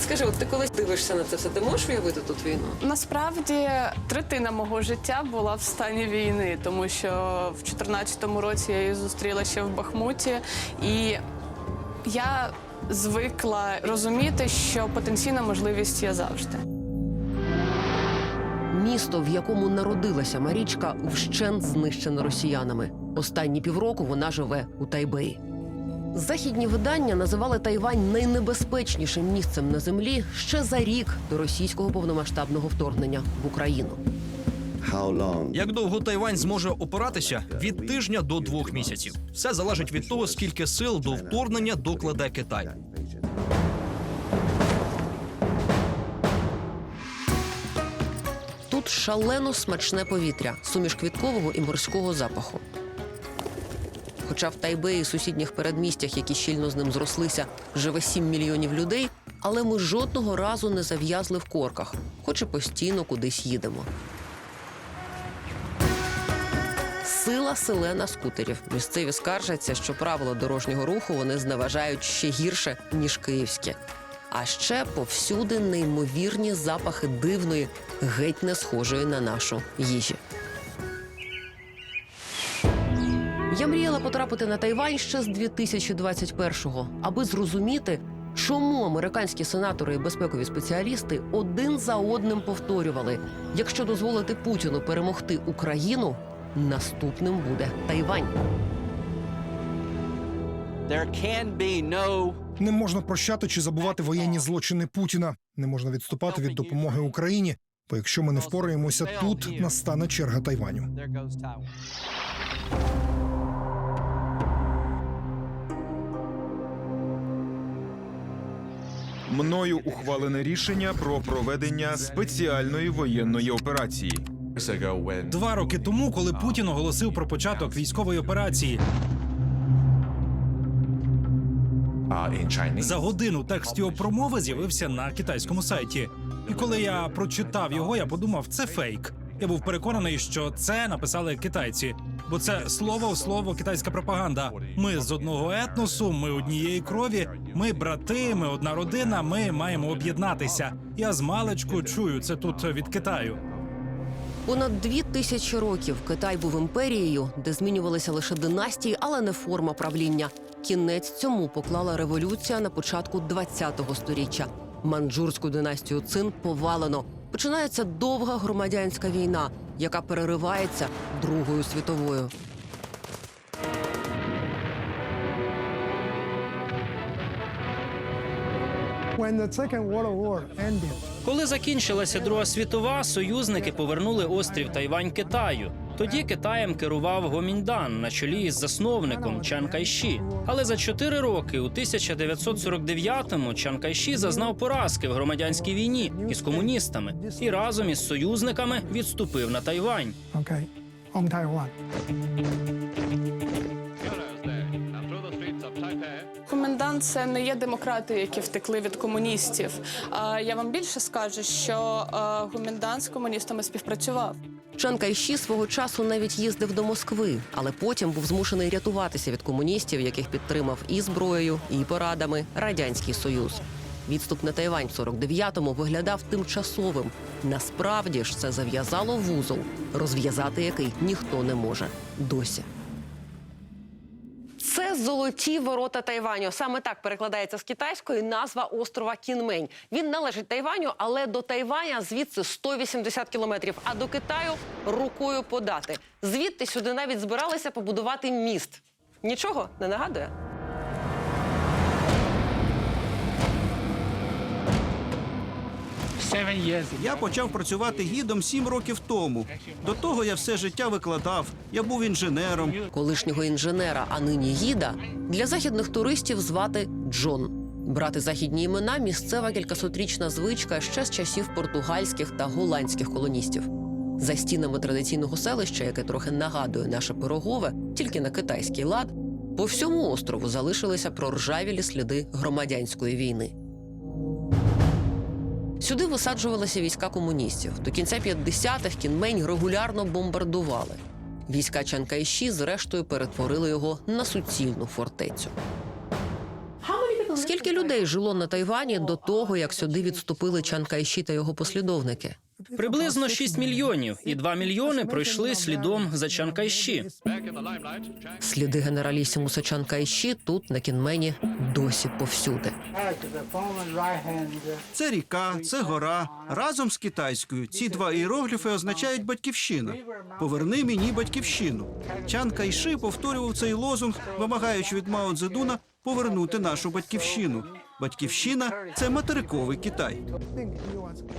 Скажи, от ти коли дивишся на це все, ти можеш уявити тут війну? Насправді, третина мого життя була в стані війни, тому що в 2014 році я її зустріла ще в Бахмуті, і я звикла розуміти, що потенційна можливість є завжди. Місто, в якому народилася Марічка, вщент знищено росіянами. Останні півроку вона живе у Тайбеї. Західні видання називали Тайвань найнебезпечнішим місцем на землі ще за рік до російського повномасштабного вторгнення в Україну. Як довго Тайвань зможе опиратися? Від тижня до 2 місяців. Все залежить від того, скільки сил до вторгнення докладе Китай. Тут шалено смачне повітря, суміш квіткового і морського запаху. Хоча в Тайбеї і сусідніх передмістях, які щільно з ним зрослися, живе 7 мільйонів людей, але ми жодного разу не зав'язли в корках, хоч і постійно кудись їдемо. Сила селена скутерів. Місцеві скаржаться, що правила дорожнього руху вони зневажають ще гірше, ніж київські. А ще повсюди неймовірні запахи дивної, геть не схожої на нашу їжі. Я мріяла потрапити на Тайвань ще з 2021-го, аби зрозуміти, чому американські сенатори і безпекові спеціалісти один за одним повторювали: якщо дозволити Путіну перемогти Україну, наступним буде Тайвань. Не можна прощати чи забувати воєнні злочини Путіна. Не можна відступати від допомоги Україні, бо якщо ми не впораємося тут, настане черга Тайваню. Мною ухвалене рішення про проведення спеціальної воєнної операції. 2 роки тому, коли Путін оголосив про початок військової операції, за годину текст його промови з'явився на китайському сайті. І коли я прочитав його, я подумав, це фейк. Я був переконаний, що це написали китайці. Бо це слово в слово китайська пропаганда. Ми з одного етносу, ми однієї крові, ми брати, ми одна родина, ми маємо об'єднатися. Я змалечку чую це тут від Китаю. Понад 2000 років Китай був імперією, де змінювалися лише династії, але не форма правління. Кінець цьому поклала революція на початку 20-го сторіччя. Манчжурську династію Цин повалено. Починається довга громадянська війна, яка переривається Другою світовою. Коли закінчилася Друга світова, союзники повернули острів Тайвань Китаю. Тоді Китаєм керував Гоміньдан на чолі із засновником Чан Кайші. Але за 4 роки, у 1949-му, Чан Кайші зазнав поразки в громадянській війні із комуністами і разом із союзниками відступив на Тайвань. Гоміндан – це не є демократи, які втекли від комуністів. Я вам більше скажу, що Гоміндан з комуністами співпрацював. Чан Кайші свого часу навіть їздив до Москви, але потім був змушений рятуватися від комуністів, яких підтримав і зброєю, і порадами Радянський Союз. Відступ на Тайвань в 49-му виглядав тимчасовим. Насправді ж це зав'язало вузол, розв'язати який ніхто не може досі. Це «Золоті ворота Тайваню». Саме так перекладається з китайської назва острова Кінмень. Він належить Тайваню, але до Тайваня звідси 180 кілометрів, а до Китаю рукою подати. Звідти сюди навіть збиралися побудувати міст. Нічого не нагадує? Я почав працювати гідом 7 років тому. До того я все життя викладав. Я був інженером. Колишнього інженера, а нині гіда, для західних туристів звати Джон. Брати західні імена – місцева кількасотрічна звичка ще з часів португальських та голландських колоністів. За стінами традиційного селища, яке трохи нагадує наше Пирогове, тільки на китайський лад, по всьому острову залишилися проржавілі сліди громадянської війни. Сюди висаджувалися війська комуністів. До кінця 50-х Кінмень регулярно бомбардували. Війська Чан Кайші, зрештою, перетворили його на суцільну фортецю. Скільки людей жило на Тайвані до того, як сюди відступили Чан Кайші та його послідовники? Приблизно 6 мільйонів, і 2 мільйони пройшли слідом за Чан Кайші. Сліди генералісімуса Чан Кайші тут, на Кінмені, досі повсюди. Це ріка, це гора. Разом з китайською ці два іерогліфи означають «батьківщина». «Поверни мені батьківщину». Чан Кайши повторював цей лозунг, вимагаючи від Мао Цзедуна повернути нашу батьківщину. Батьківщина – це материковий Китай.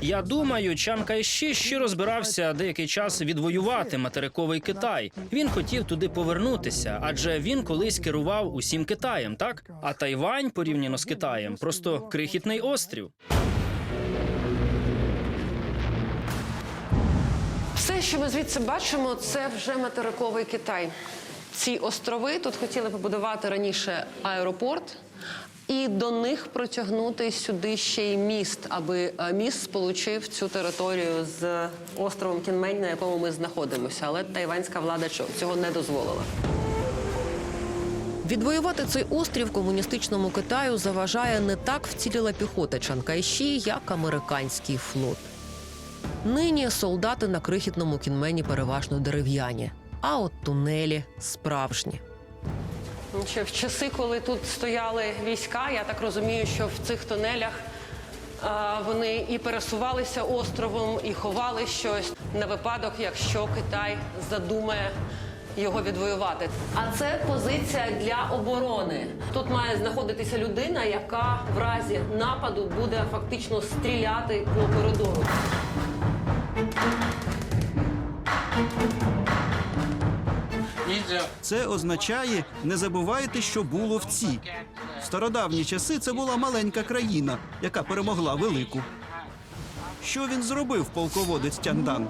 Я думаю, Чан Кайші щиро збирався деякий час відвоювати материковий Китай. Він хотів туди повернутися, адже він колись керував усім Китаєм, так? А Тайвань, порівняно з Китаєм, просто крихітний острів. Все, що ми звідси бачимо, це вже материковий Китай. Ці острови тут хотіли побудувати раніше аеропорт, і до них протягнути сюди ще й міст, аби міст сполучив цю територію з островом Кінмень, на якому ми знаходимося. Але тайванська влада цього не дозволила. Відвоювати цей острів комуністичному Китаю заважає не так вціліла піхота Чан Кайші, як американський флот. Нині солдати на крихітному Кінмені переважно дерев'яні, а от тунелі справжні. Ще в часи, коли тут стояли війська, я так розумію, що в цих тунелях вони і пересувалися островом, і ховали щось на випадок, якщо Китай задумає його відвоювати. А це позиція для оборони. Тут має знаходитися людина, яка в разі нападу буде фактично стріляти по коридору. Це означає «не забувайте, що було в ці». В стародавні часи це була маленька країна, яка перемогла велику. Що він зробив, полководець Тяньдан?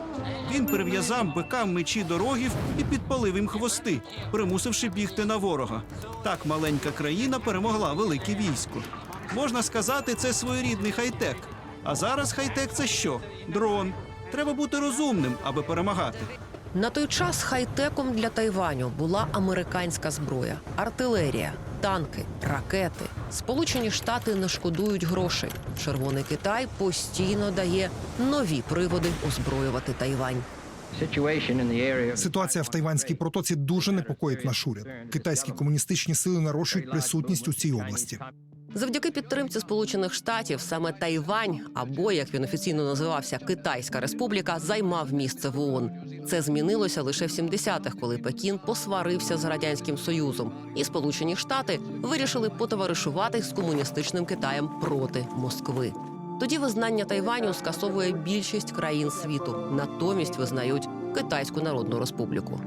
Він прив'язав бикам мечі до рогів і підпалив їм хвости, примусивши бігти на ворога. Так маленька країна перемогла велике військо. Можна сказати, це своєрідний хай-тек. А зараз хай-тек – це що? Дрон. Треба бути розумним, аби перемагати. На той час хай-теком для Тайваню була американська зброя, артилерія, танки, ракети. Сполучені Штати не шкодують грошей. Червоний Китай постійно дає нові приводи озброювати Тайвань. Ситуація в Тайванській протоці дуже непокоїть наш уряд. Китайські комуністичні сили нарощують присутність у цій області. Завдяки підтримці Сполучених Штатів саме Тайвань, або, як він офіційно називався, Китайська Республіка, займав місце в ООН. Це змінилося лише в 70-х, коли Пекін посварився з Радянським Союзом. І Сполучені Штати вирішили потоваришувати з комуністичним Китаєм проти Москви. Тоді визнання Тайваню скасовує більшість країн світу. Натомість визнають Китайську Народну Республіку.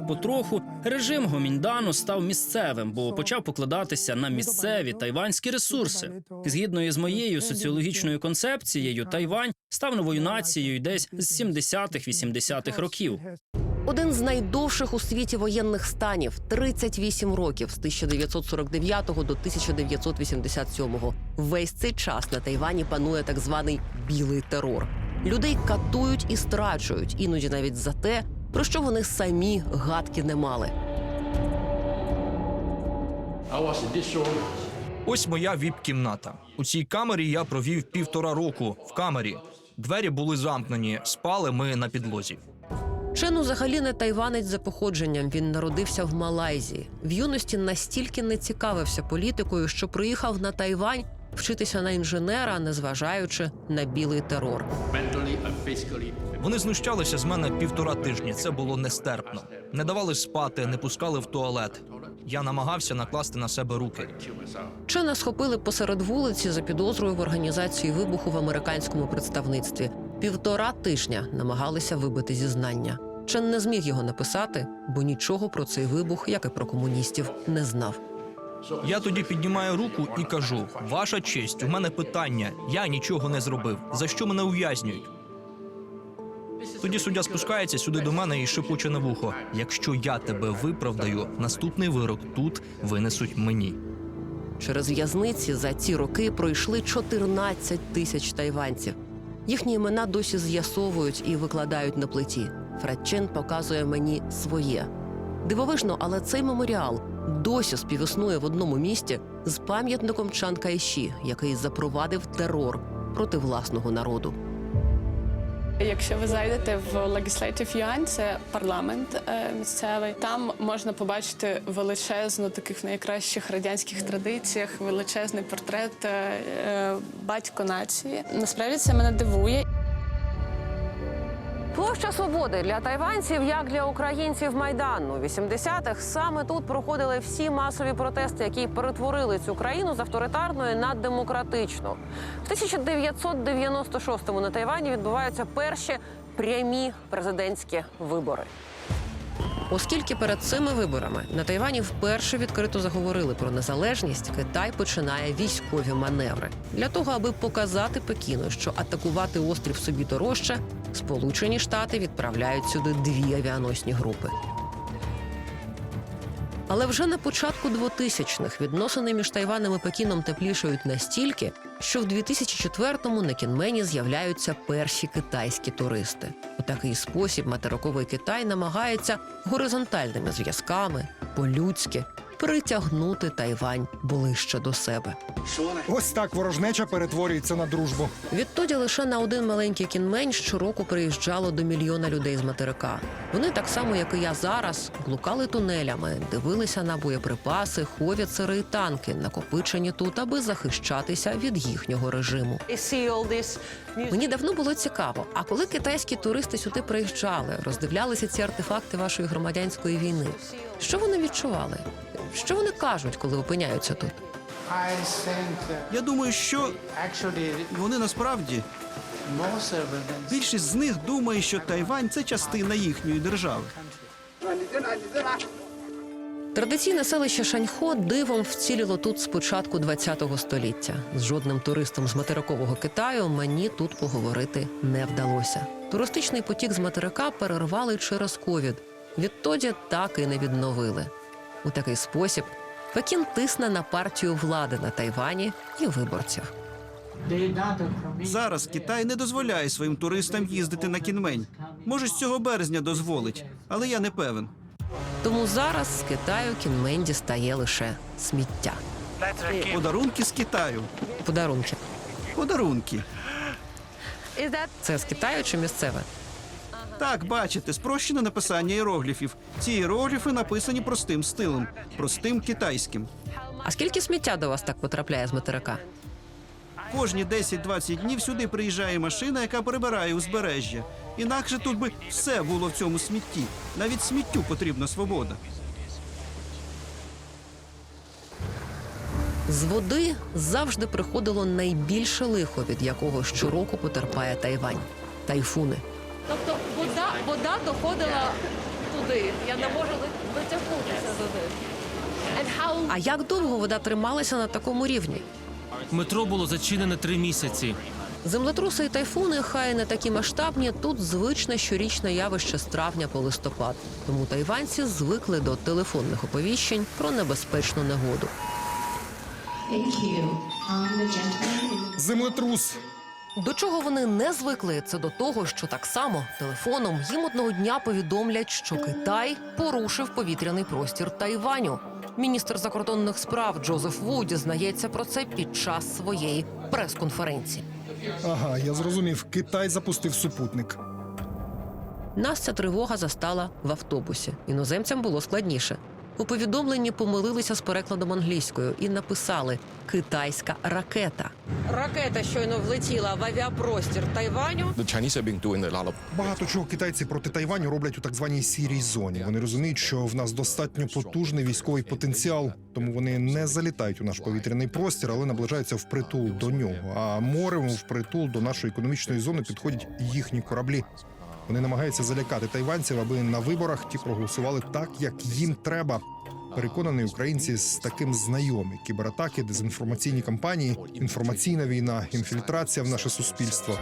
Потроху режим Гоміньдану став місцевим, бо почав покладатися на місцеві тайванські ресурси. Згідно із моєю соціологічною концепцією, Тайвань став новою нацією десь з 70-80-х років. Один з найдовших у світі воєнних станів – 38 років, з 1949 до 1987. Весь цей час на Тайвані панує так званий «білий терор». Людей катують і страчують, іноді навіть за те, про що вони самі гадки не мали. Ось моя віп-кімната. У цій камері я провів 1,5 року. В камері. Двері були замкнені, спали ми на підлозі. Чен взагалі не тайванець за походженням. Він народився в Малайзії. В юності настільки не цікавився політикою, що приїхав на Тайвань вчитися на інженера, незважаючи на білий терор. Вони знущалися з мене 1,5 тижні. Це було нестерпно. Не давали спати, не пускали в туалет. Я намагався накласти на себе руки. Чена схопили посеред вулиці за підозрою в організації вибуху в американському представництві. 1,5 тижня намагалися вибити зізнання. Чен не зміг його написати, бо нічого про цей вибух, як і про комуністів, не знав. Я тоді піднімаю руку і кажу: «Ваша честь, у мене питання. Я нічого не зробив. За що мене ув'язнюють?» Тоді суддя спускається сюди до мене і шепоче на вухо: «Якщо я тебе виправдаю, наступний вирок тут винесуть мені». Через в'язниці за ці роки пройшли 14 тисяч тайванців. Їхні імена досі з'ясовують і викладають на плиті. Фред Чен показує мені своє. Дивовижно, але цей меморіал досі співіснує в одному місті з пам'ятником Чан Кайші, який запровадив терор проти власного народу. Якщо ви зайдете в Legislative Yuan, це парламент місцевий, там можна побачити величезну, таких в найкращих радянських традиціях, величезний портрет батько нації. Насправді це мене дивує. Площа Свободи для тайванців, як для українців Майдан. У 80-х саме тут проходили всі масові протести, які перетворили цю країну з авторитарної на демократичну. В 1996-му на Тайвані відбуваються перші прямі президентські вибори. Оскільки перед цими виборами на Тайвані вперше відкрито заговорили про незалежність, Китай починає військові маневри. Для того, аби показати Пекіну, що атакувати острів собі дорожче, Сполучені Штати відправляють сюди 2 авіаносні групи. Але вже на початку 2000-х відносини між Тайванем і Пекіном теплішають настільки, що в 2004-му на Кінмені з'являються перші китайські туристи. У такий спосіб материковий Китай намагається горизонтальними зв'язками, по-людськи, притягнути Тайвань ближче до себе. Ось так ворожнеча перетворюється на дружбу. Відтоді лише на один маленький Кінмень щороку приїжджало до мільйона людей з материка. Вони, так само, як і я зараз, блукали тунелями, дивилися на боєприпаси, ховіцери і танки, накопичені тут, аби захищатися від їхнього режиму. Мені давно було цікаво, а коли китайські туристи сюди приїжджали, роздивлялися ці артефакти вашої громадянської війни, що вони відчували? Що вони кажуть, коли опиняються тут? Я думаю, що вони насправді, більшість з них думає, що Тайвань – це частина їхньої держави. Традиційне селище Шаньхо дивом вціліло тут з початку ХХ століття. З жодним туристом з материкового Китаю мені тут поговорити не вдалося. Туристичний потік з материка перервали через ковід. Відтоді так і не відновили. У такий спосіб Пекін тисне на партію влади на Тайвані і виборців. Зараз Китай не дозволяє своїм туристам їздити на Кінмень. Може, з цього березня дозволить, але я не певен. Тому зараз з Китаю Кінмень дістає лише сміття. Подарунки з Китаю. Подарунки. Подарунки. Це з Китаю чи місцеве? Так, бачите, спрощене написання іерогліфів. Ці іерогліфи написані простим стилем, простим китайським. А скільки сміття до вас так потрапляє з материка? Кожні 10-20 днів сюди приїжджає машина, яка прибирає узбережжя. Інакше тут би все було в цьому смітті. Навіть сміттю потрібна свобода. З води завжди приходило найбільше лихо, від якого щороку потерпає Тайвань – тайфуни. Тобто вода доходила туди. Я не можу дотягнутися туди. А як довго вода трималася на такому рівні? Метро було зачинене 3 місяці. Землетруси і тайфуни, хай не такі масштабні, тут звичне щорічне явище з травня по листопад. Тому тайванці звикли до телефонних оповіщень про небезпечну негоду. Землетрус. До чого вони не звикли, це до того, що так само телефоном їм одного дня повідомлять, що Китай порушив повітряний простір Тайваню. Міністр закордонних справ Джозеф Ву дізнається про це під час своєї прес-конференції. Ага, я зрозумів. Китай запустив супутник. Нас ця тривога застала в автобусі. Іноземцям було складніше. У повідомленні помилилися з перекладом англійською і написали «китайська ракета». Ракета щойно влетіла в авіапростір Тайваню. Багато чого китайці проти Тайваню роблять у так званій сірій зоні. Вони розуміють, що в нас достатньо потужний військовий потенціал, тому вони не залітають у наш повітряний простір, але наближаються впритул до нього. А морем впритул до нашої економічної зони підходять їхні кораблі. Вони намагаються залякати тайванців, аби на виборах ті проголосували так, як їм треба. Переконані українці з таким знайомі. Кібератаки, дезінформаційні кампанії, інформаційна війна, інфільтрація в наше суспільство.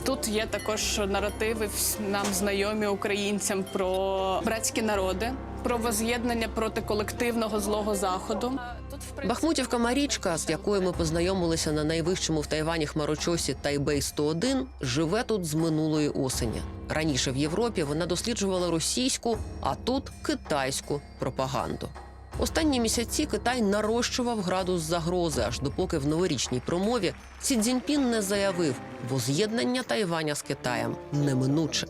Тут є також наративи нам знайомі українцям про братські народи, про воз'єднання проти колективного злого заходу. Бахмутівка Марічка, з якою ми познайомилися на найвищому в Тайвані хмарочосі Тайбей-101, живе тут з минулої осені. Раніше в Європі вона досліджувала російську, а тут китайську пропаганду. Останні місяці Китай нарощував градус загрози, аж допоки в новорічній промові Сі Цзіньпін не заявив, воз'єднання Тайваня з Китаєм неминуче.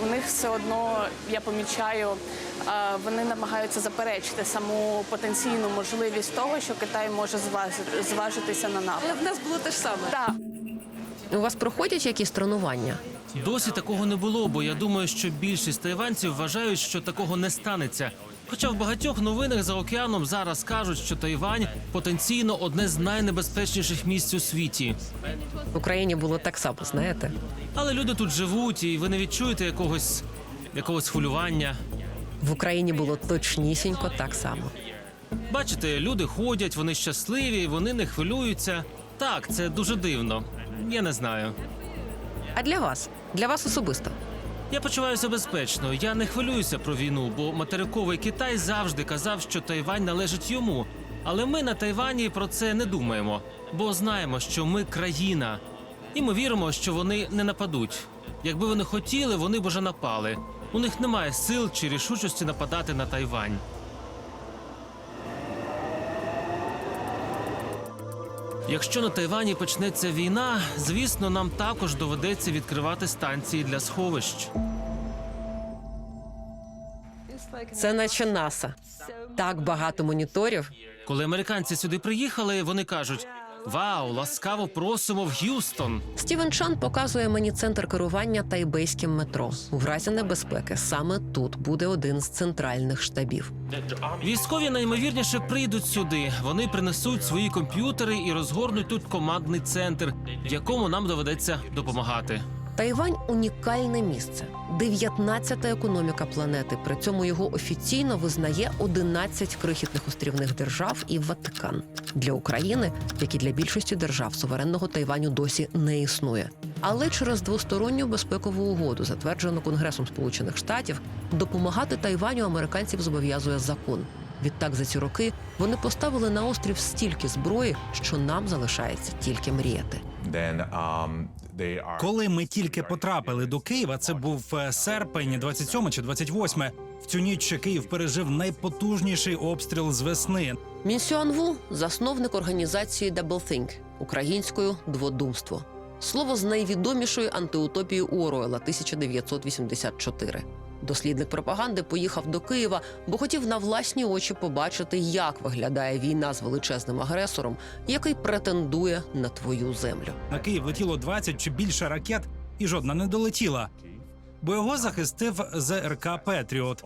У них все одно, я помічаю, вони намагаються заперечити саму потенційну можливість того, що Китай може зважитися на напад. Але в нас було те ж саме. Так. У вас проходять якісь тренування? Досі такого не було, бо я думаю, що більшість тайванців вважають, що такого не станеться. Хоча в багатьох новинах за океаном зараз кажуть, що Тайвань потенційно одне з найнебезпечніших місць у світі. В Україні було так само, знаєте? Але люди тут живуть, і ви не відчуєте якогось хвилювання. В Україні було точнісінько так само. Бачите, люди ходять, вони щасливі, вони не хвилюються. Так, це дуже дивно. Я не знаю. А для вас? Для вас особисто? Я почуваюся безпечно. Я не хвилююся про війну, бо материковий Китай завжди казав, що Тайвань належить йому. Але ми на Тайвані про це не думаємо, бо знаємо, що ми країна. І ми віримо, що вони не нападуть. Якби вони хотіли, вони б уже напали. У них немає сил чи рішучості нападати на Тайвань. Якщо на Тайвані почнеться війна, звісно, нам також доведеться відкривати станції для сховищ. Це наче НАСА. Так багато моніторів. Коли американці сюди приїхали, вони кажуть: «Вау, ласкаво просимо в Г'юстон!» Стівен Чан показує мені центр керування тайбейським метро. У разі небезпеки саме тут буде один з центральних штабів. Військові найімовірніше прийдуть сюди. Вони принесуть свої комп'ютери і розгорнуть тут командний центр, в якому нам доведеться допомагати. Тайвань – унікальне місце. 19-та економіка планети. При цьому його офіційно визнає 11 крихітних острівних держав і Ватикан. Для України, як і для більшості держав, суверенного Тайваню досі не існує. Але через двосторонню безпекову угоду, затверджену Конгресом Сполучених Штатів, допомагати Тайваню американців зобов'язує закон. Відтак за ці роки вони поставили на острів стільки зброї, що нам залишається тільки мріяти. Коли ми тільки потрапили до Києва, це був серпень, 27 чи 28. В цю ніч Київ пережив найпотужніший обстріл з весни. Мін Сюан Ву – засновник організації Doublethink, українською «Дводумство». Слово з найвідомішої антиутопії Оруелла 1984. Дослідник пропаганди поїхав до Києва, бо хотів на власні очі побачити, як виглядає війна з величезним агресором, який претендує на твою землю. На Київ летіло 20 чи більше ракет, і жодна не долетіла. Бо його захистив ЗРК «Петріот».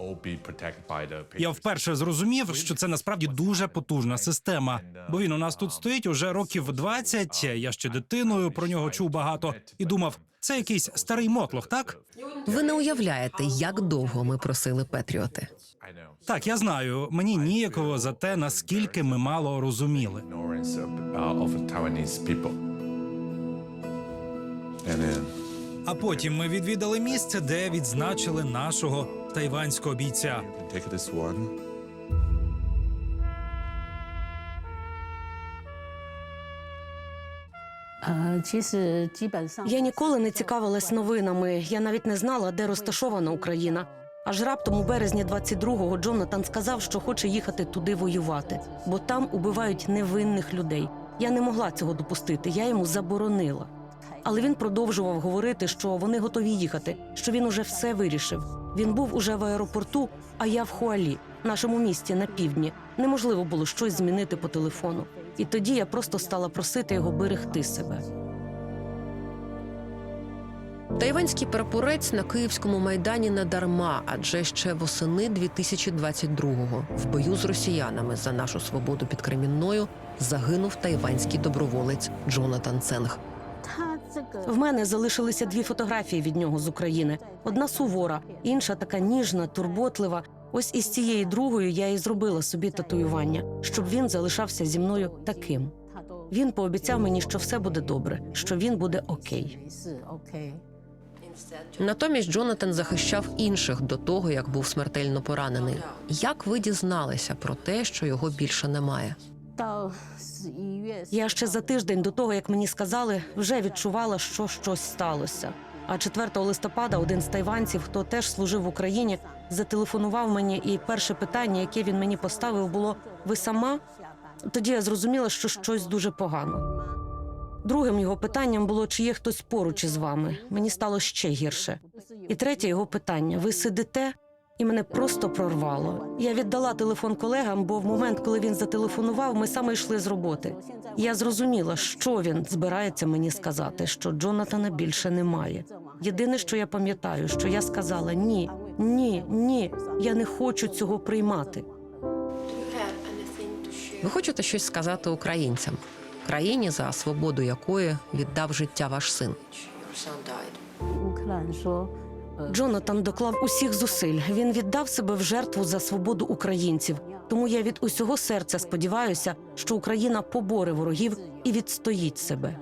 Я вперше зрозумів, що це насправді дуже потужна система. Бо він у нас тут стоїть уже років 20, я ще дитиною про нього чув багато і думав, це якийсь старий мотлох, так? Ви не уявляєте, як довго ми просили «Петріоти». Так, я знаю, мені ніяково за те, наскільки ми мало розуміли. А потім ми відвідали місце, де відзначили нашого тайванського бійця. Я ніколи не цікавилась новинами. Я навіть не знала, де розташована Україна. Аж раптом у березні 22-го Джонатан сказав, що хоче їхати туди воювати, бо там убивають невинних людей. Я не могла цього допустити, я йому заборонила. Але він продовжував говорити, що вони готові їхати, що він уже все вирішив. Він був уже в аеропорту, а я в Хуалі, нашому місті на півдні. Неможливо було щось змінити по телефону. І тоді я просто стала просити його берегти себе. Тайванський прапорець на Київському майдані не дарма, адже ще восени 2022-го в бою з росіянами за нашу свободу під Кремінною загинув тайванський доброволець Джонатан Ценг. В мене залишилися 2 фотографії від нього з України. Одна сувора, інша така ніжна, турботлива. Ось із цієї другої я і зробила собі татуювання, щоб він залишався зі мною таким. Він пообіцяв мені, що все буде добре, що він буде окей. Натомість Джонатан захищав інших до того, як був смертельно поранений. Як ви дізналися про те, що його більше немає? Я ще за тиждень до того, як мені сказали, вже відчувала, що щось сталося. А 4 листопада один з тайванців, хто теж служив в Україні, зателефонував мені, і перше питання, яке він мені поставив, було «Ви сама?». Тоді я зрозуміла, що щось дуже погано. Другим його питанням було, чи є хтось поруч із вами. Мені стало ще гірше. І третє його питання: ви сидите? І мене просто прорвало. Я віддала телефон колегам, бо в момент, коли він зателефонував, ми саме йшли з роботи. Я зрозуміла, що він збирається мені сказати, що Джонатана більше немає. Єдине, що я пам'ятаю, що я сказала: ні, ні, ні, я не хочу цього приймати. Ви хочете щось сказати українцям? Країні, за свободу якої віддав життя ваш син. Джонатан доклав усіх зусиль. Він віддав себе в жертву за свободу українців. Тому я від усього серця сподіваюся, що Україна поборе ворогів і відстоїть себе.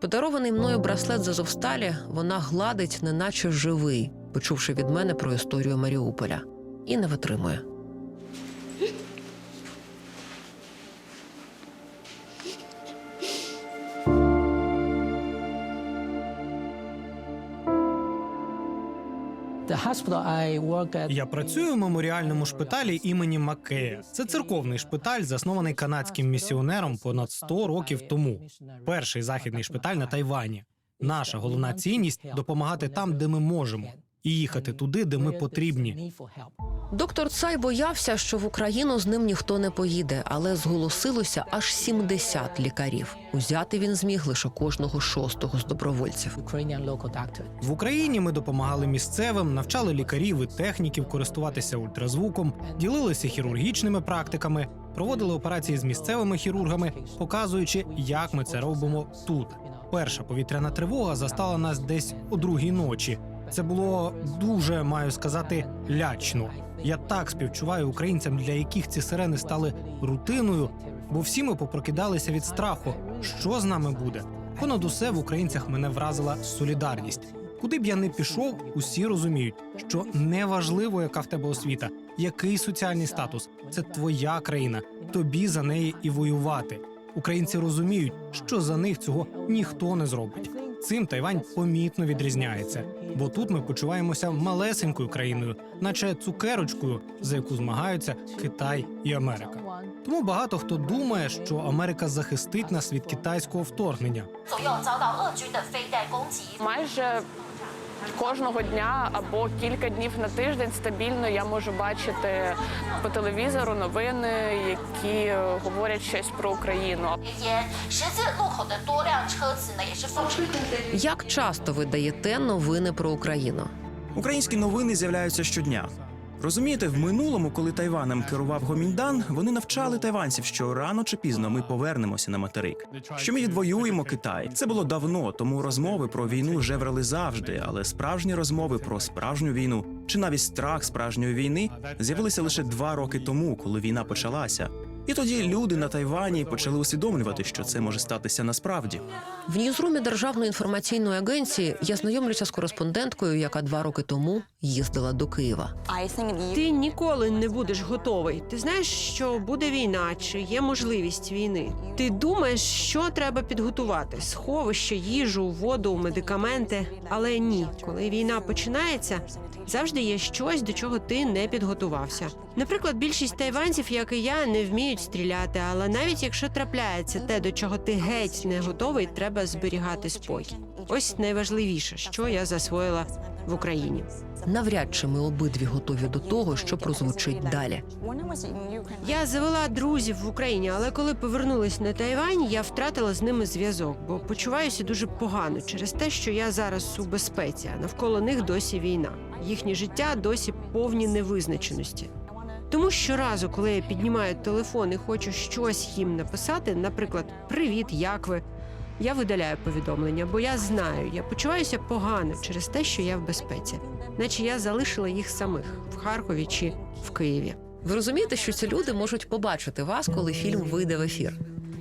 Подарований мною браслет з Азовсталі вона гладить, неначе живий, почувши від мене про історію Маріуполя. І не витримує. Я працюю в меморіальному шпиталі імені Маккея. Це церковний шпиталь, заснований канадським місіонером понад 100 років тому. Перший західний шпиталь на Тайвані. Наша головна цінність – допомагати там, де ми можемо, і їхати туди, де ми потрібні. Доктор Цай боявся, що в Україну з ним ніхто не поїде, але зголосилося аж 70 лікарів. Узяти він зміг лише кожного 6-го з добровольців. В Україні ми допомагали місцевим, навчали лікарів і техніків користуватися ультразвуком, ділилися хірургічними практиками, проводили операції з місцевими хірургами, показуючи, як ми це робимо тут. Перша повітряна тривога застала нас десь о 2-й ночі. Це було дуже, маю сказати, лячно. Я так співчуваю українцям, для яких ці сирени стали рутиною, бо всі ми попрокидалися від страху. Що з нами буде? Понад усе в українцях мене вразила солідарність. Куди б я не пішов, усі розуміють, що неважливо, яка в тебе освіта, який соціальний статус. Це твоя країна, тобі за неї і воювати. Українці розуміють, що за них цього ніхто не зробить. Цим Тайвань помітно відрізняється, бо тут ми почуваємося малесенькою країною, наче цукерочкою, за яку змагаються Китай і Америка. Тому багато хто думає, що Америка захистить нас від китайського вторгнення. Майже кожного дня або кілька днів на тиждень стабільно я можу бачити по телевізору новини, які говорять щось про Україну. Як часто ви даєте новини про Україну? Українські новини з'являються щодня. Розумієте, в минулому, коли Тайванем керував Гоміньдан, вони навчали тайванців, що рано чи пізно ми повернемося на материк. Що ми відвоюємо Китай. Це було давно, тому розмови про війну жеврали завжди, але справжні розмови про справжню війну, чи навіть страх справжньої війни, з'явилися лише 2 роки тому, коли війна почалася. І тоді люди на Тайвані почали усвідомлювати, що це може статися насправді. В ньюзрумі Державної інформаційної агенції я знайомлюся з кореспонденткою, яка 2 роки тому їздила до Києва. Ти ніколи не будеш готовий. Ти знаєш, що буде війна, чи є можливість війни. Ти думаєш, що треба підготувати: сховище, їжу, воду, медикаменти. Але ні, коли війна починається, завжди є щось, до чого ти не підготувався. Наприклад, більшість тайванців, як і я, не вміють стріляти, але навіть якщо трапляється те, до чого ти геть не готовий, треба зберігати спокій. Ось найважливіше, що я засвоїла в Україні. Навряд чи ми обидві готові до того, що прозвучить далі. Я завела друзів в Україні, але коли повернулась на Тайвань, я втратила з ними зв'язок, бо почуваюся дуже погано через те, що я зараз у безпеці, а навколо них досі війна. Їхнє життя досі повні невизначеності. Тому щоразу, коли я піднімаю телефон і хочу щось їм написати, наприклад, «Привіт, як ви?», я видаляю повідомлення, бо я знаю, я почуваюся погано через те, що я в безпеці. Наче я залишила їх самих в Харкові чи в Києві. Ви розумієте, що ці люди можуть побачити вас, коли фільм вийде в ефір?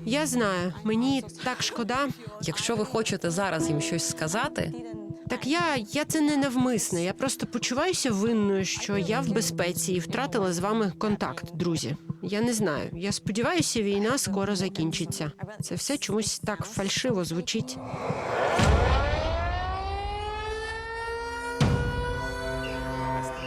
Я знаю, мені так шкода. Якщо ви хочете зараз їм щось сказати, Так я це не навмисне. Я просто почуваюся винною, що я в безпеці і втратила з вами контакт, друзі. Я не знаю. Я сподіваюся, війна скоро закінчиться. Це все чомусь так фальшиво звучить.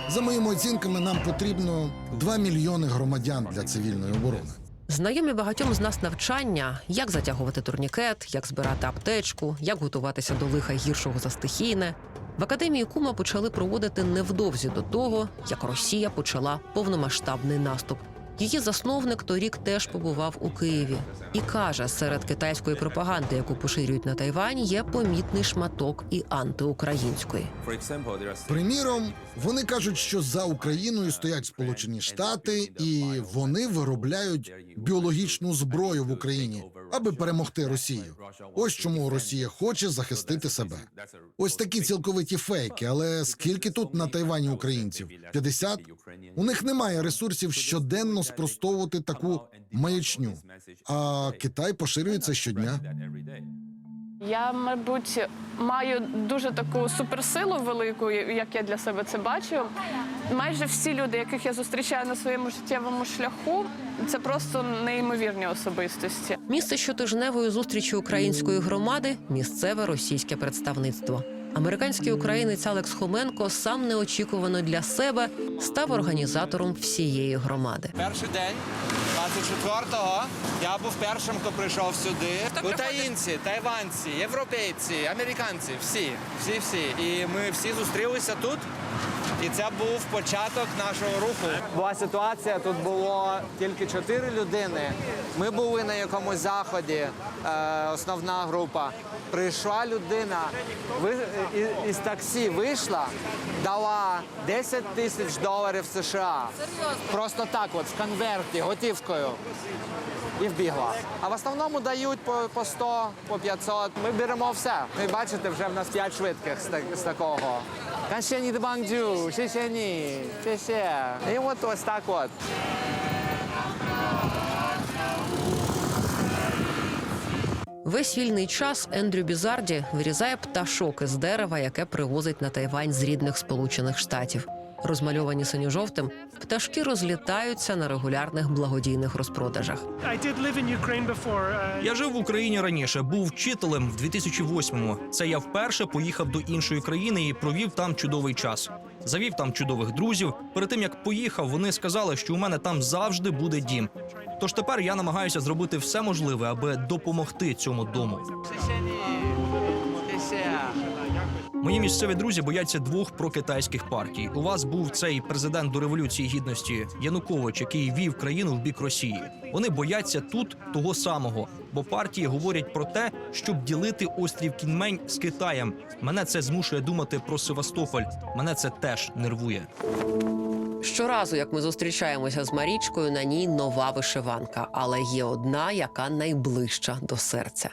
За моїми оцінками, нам потрібно 2 мільйони громадян для цивільної оборони. знайомі багатьом з нас навчання, як затягувати турнікет, як збирати аптечку, як готуватися до лиха гіршого за стихійне, в Академії Кума почали проводити невдовзі до того, як Росія почала повномасштабний наступ. Її засновник торік теж побував у Києві і каже, серед китайської пропаганди, яку поширюють на Тайвані, є помітний шматок і антиукраїнської. Приміром, вони кажуть, що за Україною стоять Сполучені Штати, і вони виробляють біологічну зброю в Україні, аби перемогти Росію. Ось чому Росія хоче захистити себе. Ось такі цілковиті фейки, але скільки тут на Тайвані українців? 50? У них немає ресурсів щоденно спростовувати таку маячню, а Китай поширюється щодня. Я, мабуть, маю дуже таку суперсилу велику, як я для себе це бачу. Майже всі люди, яких я зустрічаю на своєму життєвому шляху, це просто неймовірні особистості. Місце щотижневої зустрічі української громади – місцеве російське представництво. Американський українець Алекс Хоменко сам неочікувано для себе став організатором всієї громади. Перший день, 24-го, я був першим, хто прийшов сюди. Українці, тайванці, європейці, американці, всі. І ми всі зустрілися тут. І це був початок нашого руху. Була ситуація, тут було тільки 4 людини. Ми були на якомусь заході, основна група. Прийшла людина, із таксі вийшла, дала $10 тисяч США. Просто так от, в конверті, готівкою. І вбігла. А в основному дають по 100, по 500. Ми беремо все. Ви бачите, вже в нас 5 швидких з такого. Каншені дебангджу, шишені, ще. І от ось так от. Весь вільний час Ендрю Бізарді вирізає пташок із дерева, яке привозить на Тайвань з рідних Сполучених Штатів. Розмальовані синьо-жовтим, пташки розлітаються на регулярних благодійних розпродажах. Я жив в Україні раніше, був вчителем в 2008-му. Це я вперше поїхав до іншої країни і провів там чудовий час. Завів там чудових друзів. Перед тим, як поїхав, вони сказали, що у мене там завжди буде дім. Тож тепер я намагаюся зробити все можливе, аби допомогти цьому дому. Мої місцеві друзі бояться 2 прокитайських партій. У вас був цей президент до Революції Гідності Янукович, який вів країну в бік Росії. Вони бояться тут того самого, бо партії говорять про те, щоб ділити острів Кіньмень з Китаєм. Мене це змушує думати про Севастополь. Мене це теж нервує. Щоразу, як ми зустрічаємося з Марічкою, на ній нова вишиванка, але є одна, яка найближча до серця.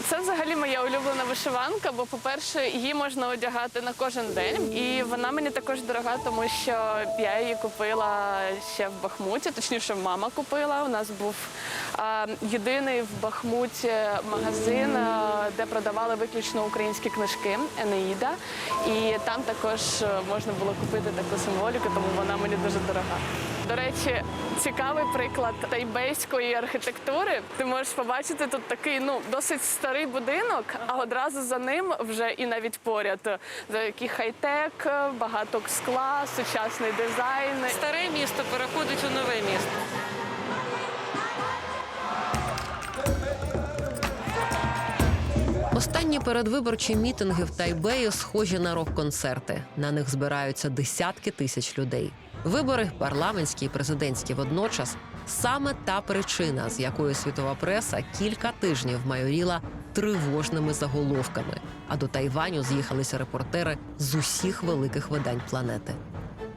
Це взагалі моя улюблена вишиванка, бо, по-перше, її можна одягати на кожен день. І вона мені також дорога, тому що я її купила ще в Бахмуті, точніше, мама купила. У нас був єдиний в Бахмуті магазин, де продавали виключно українські книжки «Енеїда». І там також можна було купити таку символіку, тому вона мені дуже дорога. До речі, цікавий приклад тайбейської архітектури. Ти можеш побачити тут такий, досить старий будинок, а одразу за ним вже і навіть поряд такий хай-тек, багато скла, сучасний дизайн. Старе місто переходить у нове місто. Останні передвиборчі мітинги в Тайбеї схожі на рок-концерти. На них збираються десятки тисяч людей. Вибори, парламентські і президентські водночас, саме та причина, з якої світова преса кілька тижнів майоріла тривожними заголовками, а до Тайваню з'їхалися репортери з усіх великих видань планети.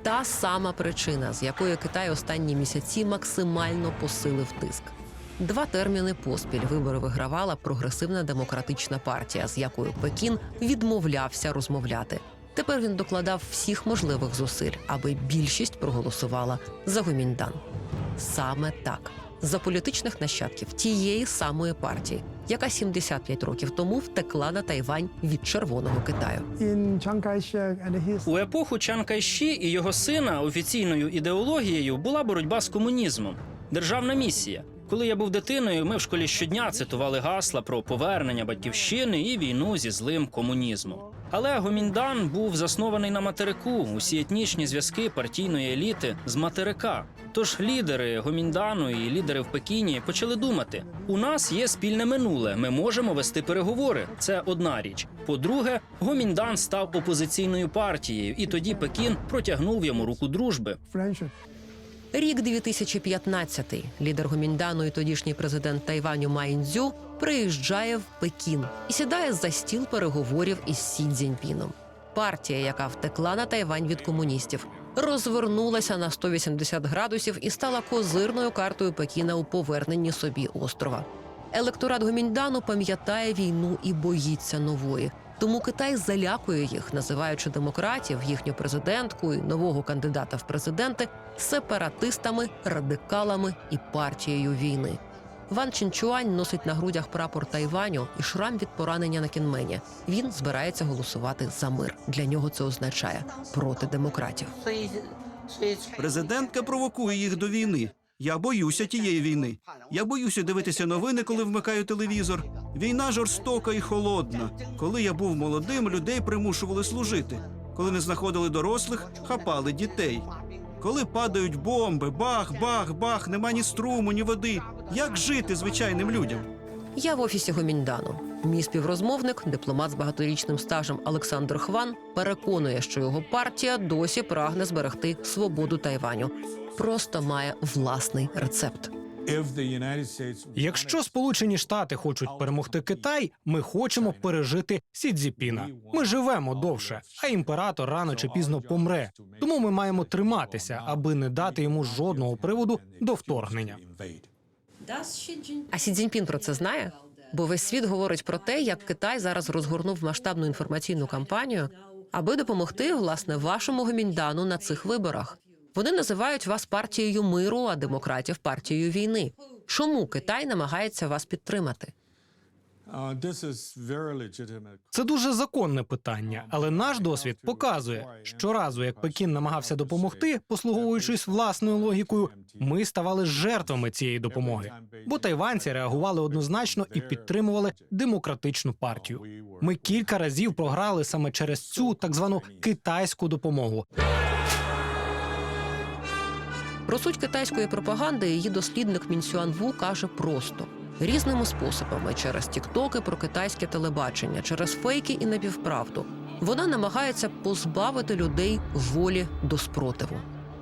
Та сама причина, з якої Китай останні місяці максимально посилив тиск. 2 терміни поспіль вибори вигравала прогресивна демократична партія, з якою Пекін відмовлявся розмовляти. Тепер він докладав всіх можливих зусиль, аби більшість проголосувала за Гоміньдан. Саме так. За політичних нащадків тієї самої партії, яка 75 років тому втекла на Тайвань від Червоного Китаю. У епоху Чан Кайші і його сина офіційною ідеологією була боротьба з комунізмом. Державна місія. Коли я був дитиною, ми в школі щодня цитували гасла про повернення батьківщини і війну зі злим комунізмом. Але Гоміньдан був заснований на материку, усі етнічні зв'язки партійної еліти з материка. Тож лідери Гоміньдану і лідери в Пекіні почали думати: у нас є спільне минуле, ми можемо вести переговори. Це одна річ. По-друге, Гоміньдан став опозиційною партією, і тоді Пекін протягнув йому руку дружби. Рік 2015. Лідер Гоміньдану і тодішній президент Тайваню Ма Індзю приїжджає в Пекін і сідає за стіл переговорів із Сі Цзіньпіном. Партія, яка втекла на Тайвань від комуністів, розвернулася на 180 градусів і стала козирною картою Пекіна у поверненні собі острова. Електорат Гоміньдану пам'ятає війну і боїться нової. Тому Китай залякує їх, називаючи демократів, їхню президентку і нового кандидата в президенти сепаратистами, радикалами і партією війни. Ван Чінчуань носить на грудях прапор Тайваню і шрам від поранення на кінмені. Він збирається голосувати за мир. Для нього це означає проти демократів. Президентка провокує їх до війни. Я боюся тієї війни. Я боюся дивитися новини, коли вмикаю телевізор. Війна жорстока і холодна. Коли я був молодим, людей примушували служити. Коли не знаходили дорослих, хапали дітей. Коли падають бомби, бах, бах, бах, нема ні струму, ні води. Як жити звичайним людям? Я в офісі Гоміньдану. Мій співрозмовник, дипломат з багаторічним стажем Олександр Хван, переконує, що його партія досі прагне зберегти свободу Тайваню. Просто має власний рецепт. Якщо Сполучені Штати хочуть перемогти Китай, ми хочемо пережити Сі Цзіньпіна. Ми живемо довше, а імператор рано чи пізно помре. Тому ми маємо триматися, аби не дати йому жодного приводу до вторгнення. А Сі Цзіньпін про це знає? Бо весь світ говорить про те, як Китай зараз розгорнув масштабну інформаційну кампанію, аби допомогти, власне, вашому Гоміньдану на цих виборах. Вони називають вас партією миру, а демократів – партією війни. Чому Китай намагається вас підтримати? Це дуже законне питання, але наш досвід показує, що разу, як Пекін намагався допомогти, послуговуючись власною логікою, ми ставали жертвами цієї допомоги. Бо тайванці реагували однозначно і підтримували демократичну партію. Ми кілька разів програли саме через цю так звану китайську допомогу. Про суть китайської пропаганди її дослідник Мін Сюан Ву каже просто. Різними способами, через тіктоки про китайське телебачення, через фейки і напівправду. Вона намагається позбавити людей волі до спротиву.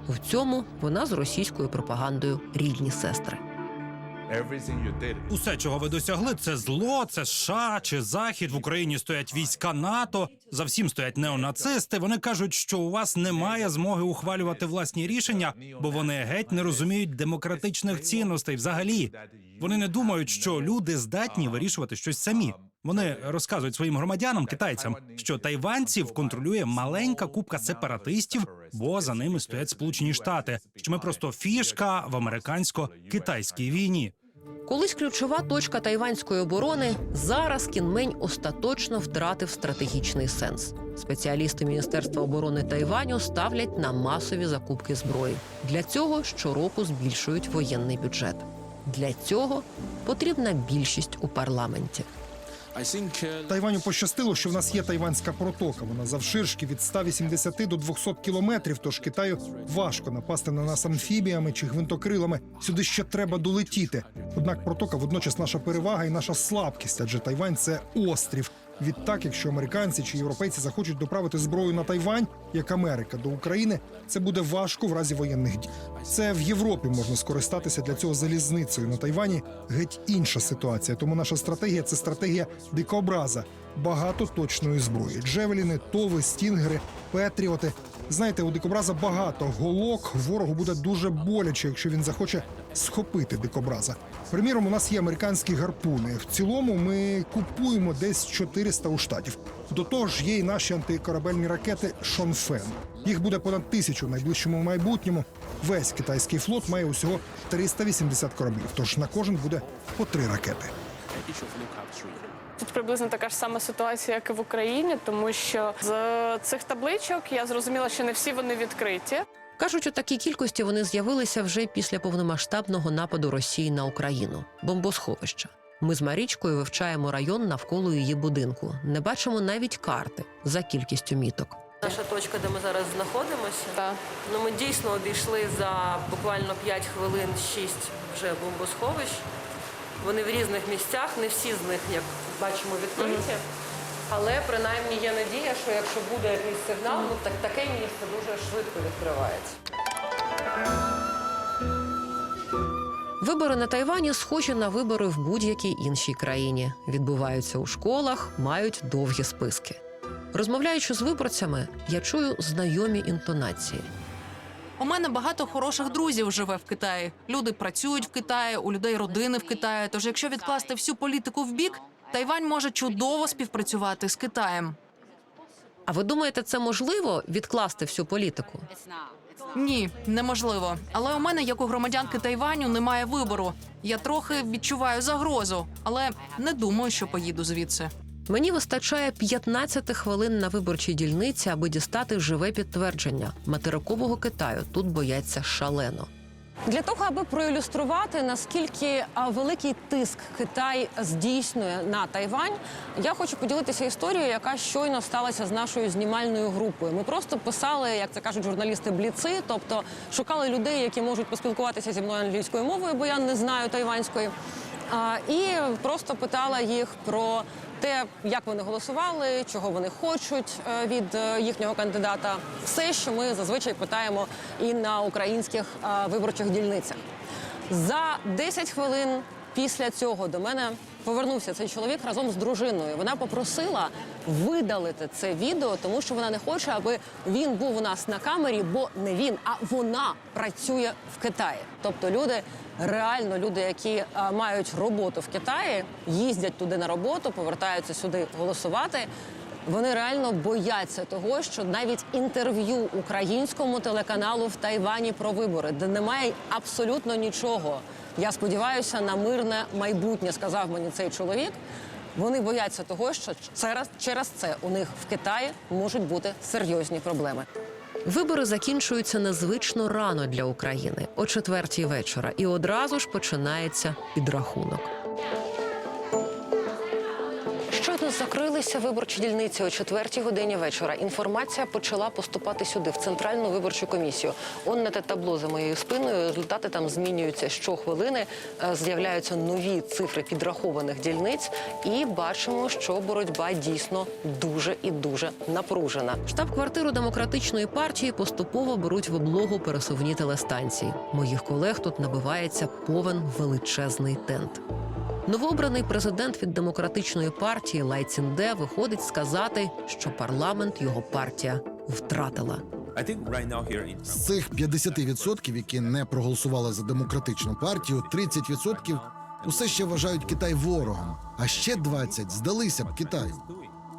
В цьому вона з російською пропагандою рідні сестри. Усе, чого ви досягли, це зло, це США чи Захід. В Україні стоять війська НАТО, за всім стоять неонацисти. Вони кажуть, що у вас немає змоги ухвалювати власні рішення, бо вони геть не розуміють демократичних цінностей взагалі. Вони не думають, що люди здатні вирішувати щось самі. Вони розказують своїм громадянам, китайцям, що тайванців контролює маленька купка сепаратистів, бо за ними стоять Сполучені Штати, що ми просто фішка в американсько-китайській війні. Колись ключова точка тайванської оборони, зараз Кінмень остаточно втратив стратегічний сенс. Спеціалісти Міністерства оборони Тайваню ставлять на масові закупки зброї. Для цього щороку збільшують воєнний бюджет. Для цього потрібна більшість у парламенті. Тайваню пощастило, що в нас є Тайванська протока. Вона завширшки від 180 до 200 кілометрів, тож Китаю важко напасти на нас амфібіями чи гвинтокрилами. Сюди ще треба долетіти. Однак протока водночас наша перевага і наша слабкість, адже Тайвань – це острів. Відтак, якщо американці чи європейці захочуть доправити зброю на Тайвань, як Америка до України, це буде важко в разі воєнних дій. Це в Європі можна скористатися для цього залізницею. На Тайвані геть інша ситуація. Тому наша стратегія – це стратегія дикобраза. Багато точної зброї. Джевеліни, тови, стінгери, петріоти. Знаєте, у дикобраза багато голок. Ворогу буде дуже боляче, якщо він захоче схопити дикобраза. Приміром, у нас є американські гарпуни. В цілому ми купуємо десь 400 у штатів. До того ж є і наші антикорабельні ракети «Шонфен». Їх буде понад 1000 в найближчому майбутньому. Весь китайський флот має усього 380 кораблів, тож на кожен буде по 3 ракети. Тут приблизно така ж сама ситуація, як і в Україні, тому що з цих табличок я зрозуміла, що не всі вони відкриті. Кажуть, у такій кількості вони з'явилися вже після повномасштабного нападу Росії на Україну – бомбосховища. Ми з Марічкою вивчаємо район навколо її будинку. Не бачимо навіть карти за кількістю міток. Наша точка, де ми зараз знаходимося, Так. ми дійсно обійшли за буквально 5 хвилин 6 вже бомбосховищ. Вони в різних місцях, не всі з них, як бачимо, відкриті. Але принаймні є надія, що якщо буде якийсь сигнал, таке місце дуже швидко відкривається. Вибори на Тайвані схожі на вибори в будь-якій іншій країні. Відбуваються у школах, мають довгі списки. Розмовляючи з виборцями, я чую знайомі інтонації. У мене багато хороших друзів живе в Китаї. Люди працюють в Китаї, у людей родини в Китаї. Тож якщо відкласти всю політику в бік, Тайвань може чудово співпрацювати з Китаєм. А ви думаєте, це можливо – відкласти всю політику? Ні, неможливо. Але у мене, як у громадянки Тайваню, немає вибору. Я трохи відчуваю загрозу, але не думаю, що поїду звідси. Мені вистачає 15 хвилин на виборчій дільниці, аби дістати живе підтвердження. Материкового Китаю тут бояться шалено. Для того, аби проілюструвати, наскільки великий тиск Китай здійснює на Тайвань, я хочу поділитися історією, яка щойно сталася з нашою знімальною групою. Ми просто писали, як це кажуть журналісти, бліци, тобто шукали людей, які можуть поспілкуватися зі мною англійською мовою, бо я не знаю тайванської, і просто питала їх про те, як вони голосували, чого вони хочуть від їхнього кандидата. Все, що ми зазвичай питаємо і на українських виборчих дільницях. За 10 хвилин після цього до мене повернувся цей чоловік разом з дружиною. Вона попросила видалити це відео, тому що вона не хоче, аби він був у нас на камері, бо не він, а вона працює в Китаї. Тобто люди, які мають роботу в Китаї, їздять туди на роботу, повертаються сюди голосувати. Вони реально бояться того, що навіть інтерв'ю українському телеканалу в Тайвані про вибори, де немає абсолютно нічого. Я сподіваюся на мирне майбутнє, сказав мені цей чоловік. Вони бояться того, що через це у них в Китаї можуть бути серйозні проблеми. Вибори закінчуються незвично рано для України – о 4-й вечора. І одразу ж починається підрахунок. Щойно закрилися виборчі дільниці о 4-й годині вечора. Інформація почала поступати сюди, в Центральну виборчу комісію. Он на те табло за моєю спиною. Результати там змінюються щохвилини. З'являються нові цифри підрахованих дільниць. І бачимо, що боротьба дійсно дуже і дуже напружена. Штаб-квартиру Демократичної партії поступово беруть в облогу пересувні телестанції. Моїх колег тут набивається повен величезний тент. Новообраний президент від Демократичної партії Лай Цзінде виходить сказати, що парламент його партія втратила. З цих 50%, які не проголосували за Демократичну партію, 30% усе ще вважають Китай ворогом, а ще 20% здалися б Китаю.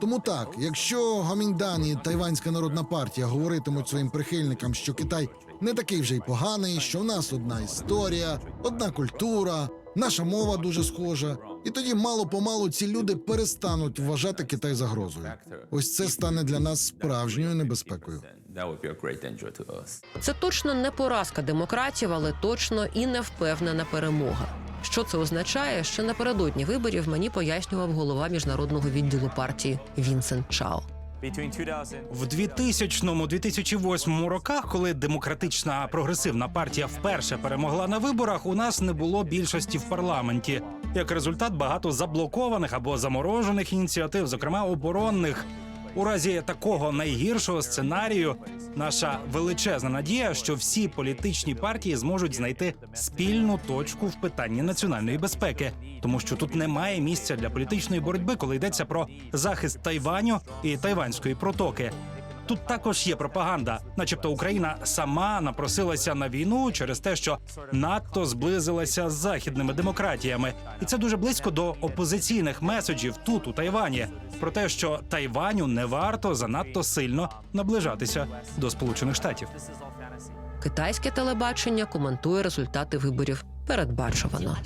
Тому так, якщо Гоміньдан і Тайванська народна партія говоритимуть своїм прихильникам, що Китай не такий вже й поганий, що в нас одна історія, одна культура, наша мова дуже схожа, і тоді мало-помалу ці люди перестануть вважати Китай загрозою. Ось це стане для нас справжньою небезпекою. Це точно не поразка демократів, але точно і не впевнена перемога. Що це означає, що напередодні виборів мені пояснював голова міжнародного відділу партії Вінсент Чао. В 2000-2008 роках, коли демократична прогресивна партія вперше перемогла на виборах, у нас не було більшості в парламенті. Як результат, багато заблокованих або заморожених ініціатив, зокрема оборонних. У разі такого найгіршого сценарію наша величезна надія, що всі політичні партії зможуть знайти спільну точку в питанні національної безпеки, тому що тут немає місця для політичної боротьби, коли йдеться про захист Тайваню і Тайванської протоки. тут також є пропаганда, начебто Україна сама напросилася на війну через те, що надто зблизилася з західними демократіями. І це дуже близько до опозиційних меседжів тут, у Тайвані, про те, що Тайваню не варто занадто сильно наближатися до Сполучених Штатів. Китайське телебачення коментує результати виборів передбачувано.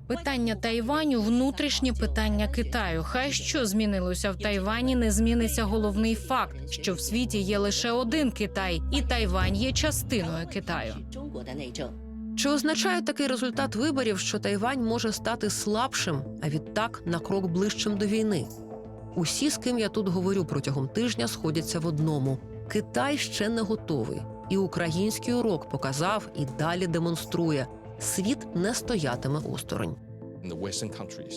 Питання Тайваню – внутрішнє питання Китаю. Хай що змінилося в Тайвані, не зміниться головний факт, що в світі є лише один Китай, і Тайвань є частиною Китаю. Чи означає такий результат виборів, що Тайвань може стати слабшим, а відтак на крок ближчим до війни? Усі, з ким я тут говорю протягом тижня, сходяться в одному – Китай ще не готовий. І український урок показав і далі демонструє – світ не стоятиме осторонь.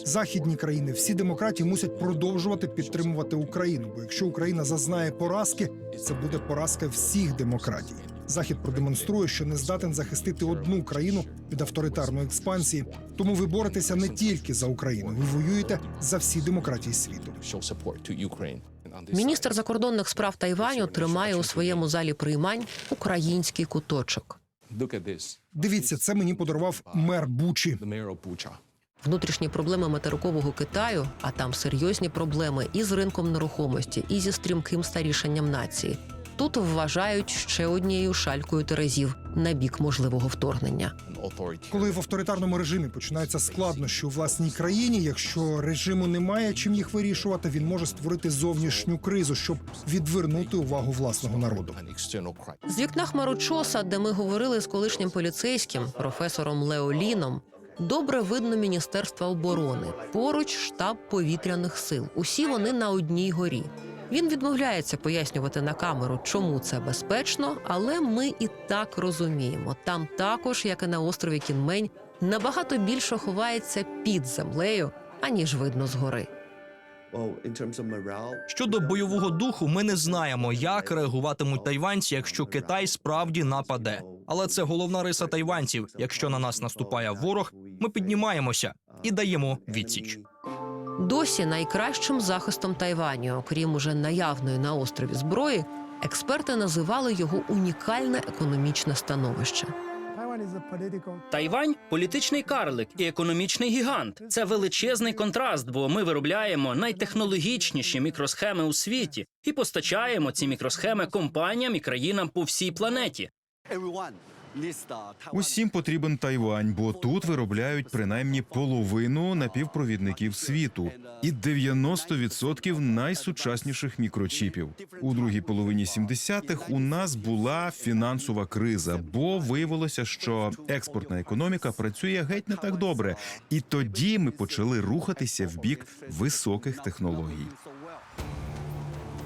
Західні країни, всі демократії мусять продовжувати підтримувати Україну, бо якщо Україна зазнає поразки, це буде поразка всіх демократій. Захід продемонструє, що не здатен захистити одну країну від авторитарної експансії. Тому ви боретеся не тільки за Україну, ви воюєте за всі демократії світу. Міністр закордонних справ Тайваню тримає у своєму залі приймань український куточок. Дивіться, це мені подарував мер Бучі. Внутрішні проблеми материкового Китаю, а там серйозні проблеми і з ринком нерухомості, і зі стрімким старішанням нації. Тут вважають ще однією шалькою терезів на бік можливого вторгнення. Коли в авторитарному режимі починаються складнощі у власній країні, якщо режиму немає чим їх вирішувати, він може створити зовнішню кризу, щоб відвернути увагу власного народу. З вікна хмарочоса, де ми говорили з колишнім поліцейським, професором Лео Ліном, добре видно Міністерство оборони. Поруч штаб повітряних сил. Усі вони на одній горі. Він відмовляється пояснювати на камеру, чому це безпечно, але ми і так розуміємо. Там також, як і на острові Кінмень, набагато більше ховається під землею, аніж видно згори. Щодо бойового духу, ми не знаємо, як реагуватимуть тайванці, якщо Китай справді нападе. Але це головна риса тайванців. Якщо на нас наступає ворог, ми піднімаємося і даємо відсіч. Досі найкращим захистом Тайваню, окрім уже наявної на острові зброї, експерти називали його унікальне економічне становище. Тайвань – політичний карлик і економічний гігант. Це величезний контраст, бо ми виробляємо найтехнологічніші мікросхеми у світі і постачаємо ці мікросхеми компаніям і країнам по всій планеті. Усім потрібен Тайвань, бо тут виробляють принаймні половину напівпровідників світу і 90% найсучасніших мікрочіпів. У другій половині 70-х у нас була фінансова криза, бо виявилося, що експортна економіка працює геть не так добре. І тоді ми почали рухатися в бік високих технологій.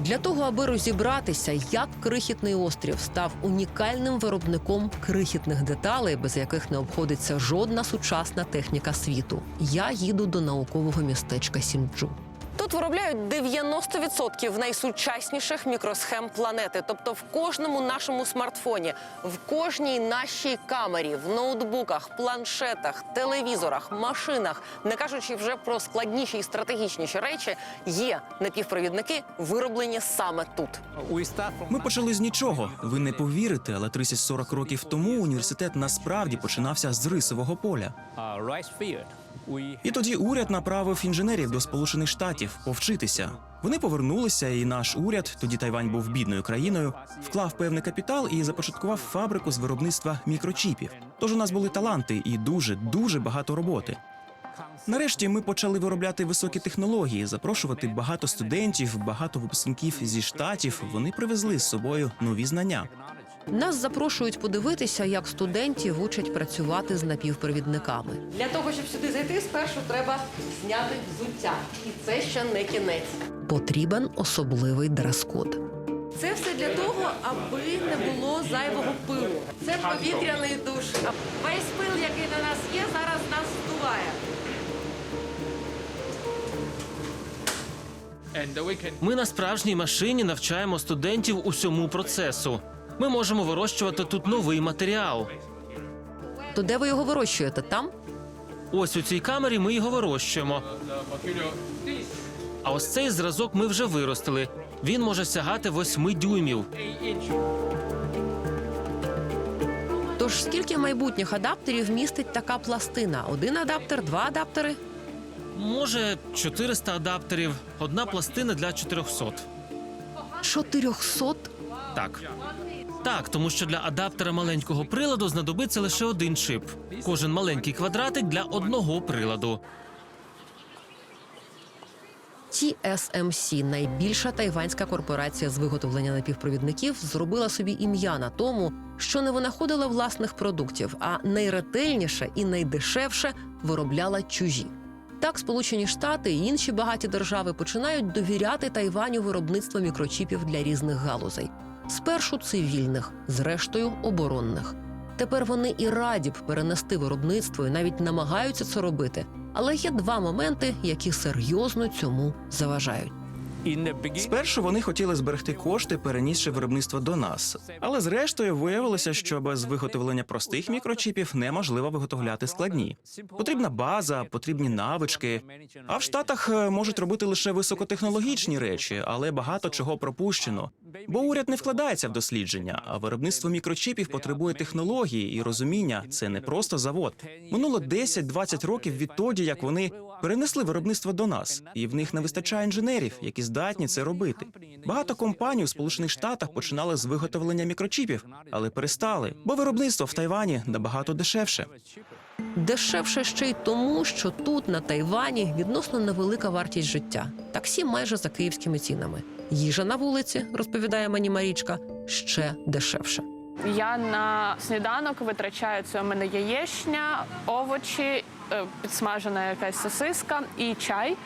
Для того, аби розібратися, як крихітний острів став унікальним виробником крихітних деталей, без яких не обходиться жодна сучасна техніка світу, я їду до наукового містечка Сінджу. Тут виробляють 90% найсучасніших мікросхем планети. Тобто в кожному нашому смартфоні, в кожній нашій камері, в ноутбуках, планшетах, телевізорах, машинах, не кажучи вже про складніші і стратегічніші речі, є напівпровідники, вироблені саме тут. Ми почали з нічого. Ви не повірите, але 30-40 років тому університет насправді починався з рисового поля. І тоді уряд направив інженерів до Сполучених Штатів повчитися. Вони повернулися, і наш уряд, тоді Тайвань був бідною країною, вклав певний капітал і започаткував фабрику з виробництва мікрочіпів. Тож у нас були таланти і дуже багато роботи. Нарешті ми почали виробляти високі технології, запрошувати багато студентів, багато випускників зі Штатів. Вони привезли з собою нові знання. Нас запрошують подивитися, як студентів учать працювати з напівпровідниками. Для того, щоб сюди зайти, спершу треба зняти взуття. І це ще не кінець. Потрібен особливий дрес-код. Це все для того, аби не було зайвого пилу. Це повітряний душ. Весь пил, який на нас є, зараз нас здуває. Ми на справжній машині навчаємо студентів усьому процесу. Ми можемо вирощувати тут новий матеріал. То де ви його вирощуєте? Там? Ось у цій камері ми його вирощуємо. А ось цей зразок ми вже виростили. Він може сягати 8 дюймів. Тож скільки майбутніх адаптерів містить така пластина? 1 адаптер, 2 адаптери? Може, 400 адаптерів, 1 пластина для 400. 400? Так. Так, тому що для адаптера маленького приладу знадобиться лише 1 чип. Кожен маленький квадратик для 1 приладу. TSMC, найбільша тайванська корпорація з виготовлення напівпровідників, зробила собі ім'я на тому, що не винаходила власних продуктів, а найретельніше і найдешевше виробляла чужі. Так, Сполучені Штати і інші багаті держави починають довіряти Тайваню виробництво мікрочіпів для різних галузей. Спершу цивільних, зрештою оборонних. Тепер вони і раді б перенести виробництво і навіть намагаються це робити. Але є 2 моменти, які серйозно цьому заважають. Спершу вони хотіли зберегти кошти, перенісши виробництво до нас. Але зрештою виявилося, що без виготовлення простих мікрочіпів неможливо виготовляти складні. Потрібна база, потрібні навички. А в Штатах можуть робити лише високотехнологічні речі, але багато чого пропущено. Бо уряд не вкладається в дослідження, а виробництво мікрочіпів потребує технології і розуміння. Це не просто завод. Минуло 10-20 років відтоді, як вони перенесли виробництво до нас, і в них не вистачає інженерів, які здатні це робити. Багато компаній у Сполучених Штатах починали з виготовлення мікрочіпів, але перестали, бо виробництво в Тайвані набагато дешевше. Дешевше ще й тому, що тут, на Тайвані, відносно невелика вартість життя. Таксі майже за київськими цінами. Їжа на вулиці, розповідає мені Марічка, ще дешевше. Я на сніданок витрачаю, це у мене яєчня, овочі, підсмажена якась сосиска і чай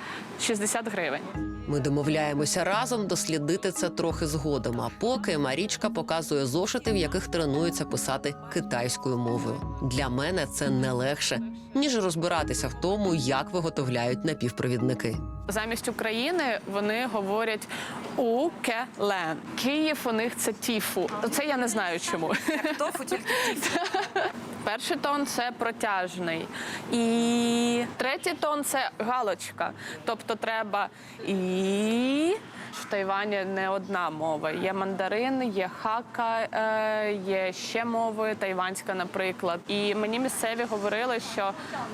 60 гривень. Ми домовляємося разом дослідити це трохи згодом, а поки Марічка показує зошити, в яких тренується писати китайською мовою. Для мене це не легше, ніж розбиратися в тому, як виготовляють напівпровідники. Замість України вони говорять «у-ке-лен». Київ у них це тіфу. Це я не знаю чому. Тофу тільки тіфу. Перший тон – це протяжний. І третій тон – це галочка. Тобто треба «і». В Тайвані не одна мова. Є мандарин, є хака, є ще мови, тайванська, наприклад. І мені місцеві говорили, що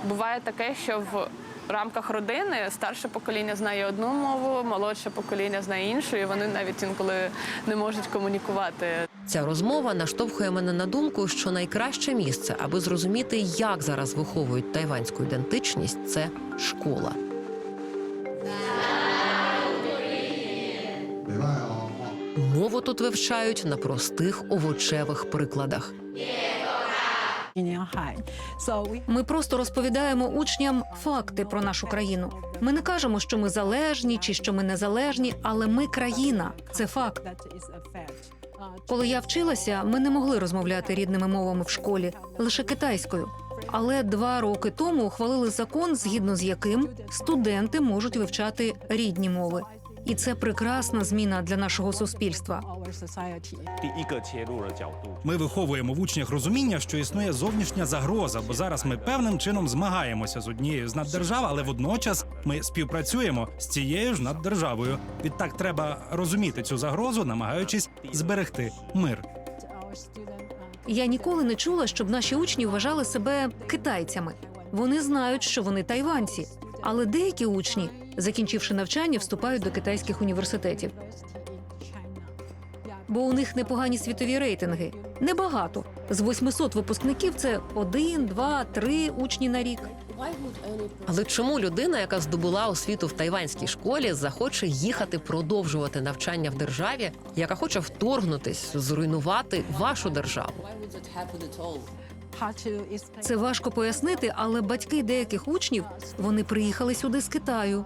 буває таке, що в рамках родини старше покоління знає одну мову, молодше покоління знає іншу, і вони навіть інколи не можуть комунікувати. Ця розмова наштовхує мене на думку, що найкраще місце, аби зрозуміти, як зараз виховують тайванську ідентичність – це школа. Мову тут вивчають на простих овочевих прикладах. Ми просто розповідаємо учням факти про нашу країну. Ми не кажемо, що ми залежні чи що ми незалежні, але ми країна. Це факт. Коли я вчилася, ми не могли розмовляти рідними мовами в школі, лише китайською. Але 2 роки тому ухвалили закон, згідно з яким студенти можуть вивчати рідні мови. І це прекрасна зміна для нашого суспільства. Ми виховуємо в учнях розуміння, що існує зовнішня загроза, бо зараз ми певним чином змагаємося з однією з наддержав, але водночас ми співпрацюємо з цією ж наддержавою. Відтак треба розуміти цю загрозу, намагаючись зберегти мир. Я ніколи не чула, щоб наші учні вважали себе китайцями. Вони знають, що вони тайванці. Але деякі учні, закінчивши навчання, вступають до китайських університетів. Бо у них непогані світові рейтинги. Небагато. З 800 випускників це 1, 2, 3 учні на рік. Але чому людина, яка здобула освіту в тайванській школі, захоче їхати продовжувати навчання в державі, яка хоче вторгнутись, зруйнувати вашу державу? Це важко пояснити, але батьки деяких учнів, вони приїхали сюди з Китаю.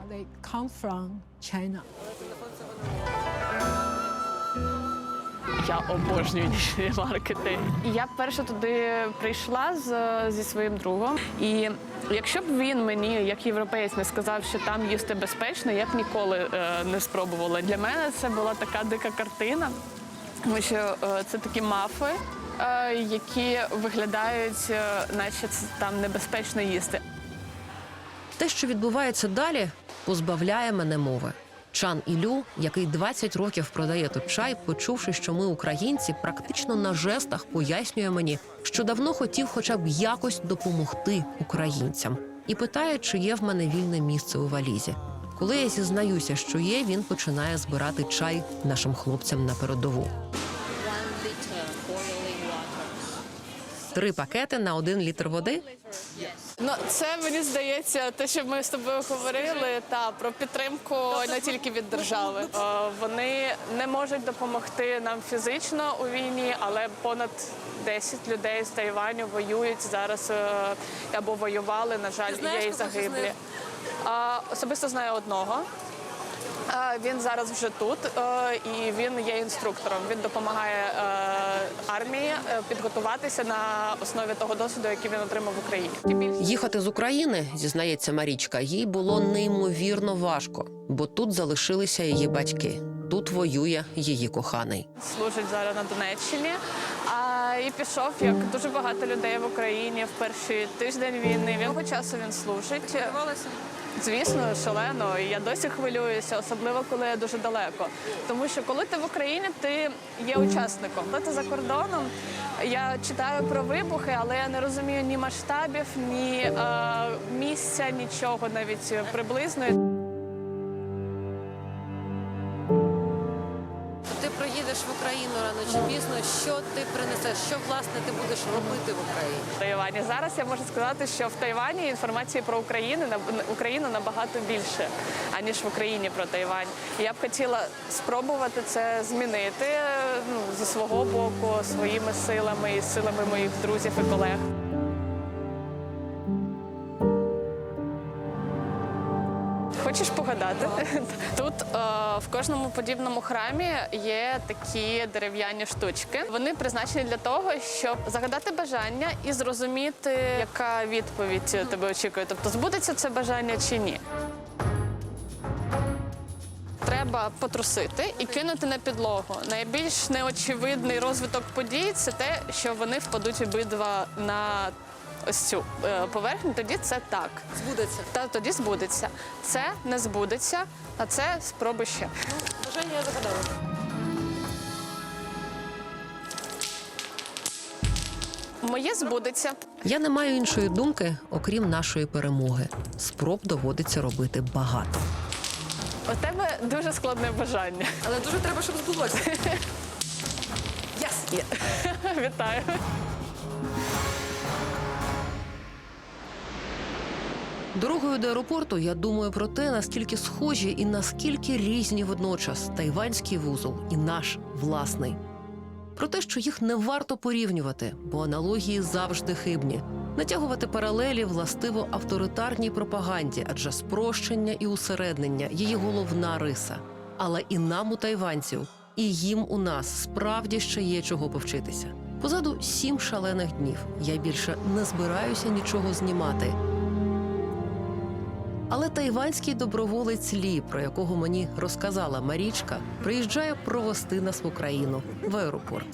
Я обожнюю нічні маркети. І я перше туди прийшла зі своїм другом. І якщо б він мені, як європеєць, не сказав, що там їсти безпечно, я б ніколи не спробувала. Для мене це була така дика картина, тому що це такі мафи, які виглядають, наче там небезпечно їсти. Те, що відбувається далі, позбавляє мене мови. Чан Ілю, який 20 років продає тут чай, почувши, що ми українці, практично на жестах пояснює мені, що давно хотів хоча б якось допомогти українцям. І питає, чи є в мене вільне місце у валізі. Коли я зізнаюся, що є, він починає збирати чай нашим хлопцям на передову. 3 пакети на 1 літр води? Ну, це, мені здається, те, що ми з тобою говорили, про підтримку не тільки від держави. Вони не можуть допомогти нам фізично у війні, але понад 10 людей з Тайваню воюють зараз або воювали, на жаль, є і загиблі. Особисто знаю одного. Він зараз вже тут, і він є інструктором. Він допомагає армії підготуватися на основі того досвіду, який він отримав в Україні. Їхати з України, зізнається Марічка, їй було неймовірно важко, бо тут залишилися її батьки. Тут воює її коханий. Служить зараз на Донеччині. І пішов, як дуже багато людей в Україні, в перший тиждень війни. Того часу він служить. Звісно, шалено. І я досі хвилююся, особливо, коли я дуже далеко. Тому що, коли ти в Україні, ти є учасником. Коли ти за кордоном, я читаю про вибухи, але я не розумію ні масштабів, ні місця, нічого навіть приблизно. Ти приїдеш в Україну рано чи пізно, що ти принесеш, що, власне, ти будеш робити в Україні? В Тайвані. Зараз я можу сказати, що в Тайвані інформації про Україну набагато більше, аніж в Україні про Тайвань. Я б хотіла спробувати це змінити зі свого боку, своїми силами і силами моїх друзів і колег. Хочеш погадати? Тут в кожному подібному храмі є такі дерев'яні штучки. Вони призначені для того, щоб загадати бажання і зрозуміти, яка відповідь тебе очікує. Тобто збудеться це бажання чи ні. Треба потрусити і кинути на підлогу. Найбільш неочевидний розвиток подій – це те, що вони впадуть обидва на ось цю поверхню, тоді це так. Збудеться. Та тоді збудеться. Це не збудеться, а це спроби ще. Бажання я загадала. Моє збудеться. Я не маю іншої думки, окрім нашої перемоги. Спроб доводиться робити багато. У тебе дуже складне бажання. Але дуже треба, щоб збулося. Yes. Вітаю. Дорогою до аеропорту я думаю про те, наскільки схожі і наскільки різні водночас тайванський вузол і наш власний. Про те, що їх не варто порівнювати, бо аналогії завжди хибні. Натягувати паралелі властиво авторитарній пропаганді, адже спрощення і усереднення – її головна риса. Але і нам, у тайванців, і їм у нас справді ще є чого повчитися. Позаду 7 шалених днів. Я більше не збираюся нічого знімати. Але тайванський доброволець Лі, про якого мені розказала Марічка, приїжджає провести нас в Україну, в аеропорт.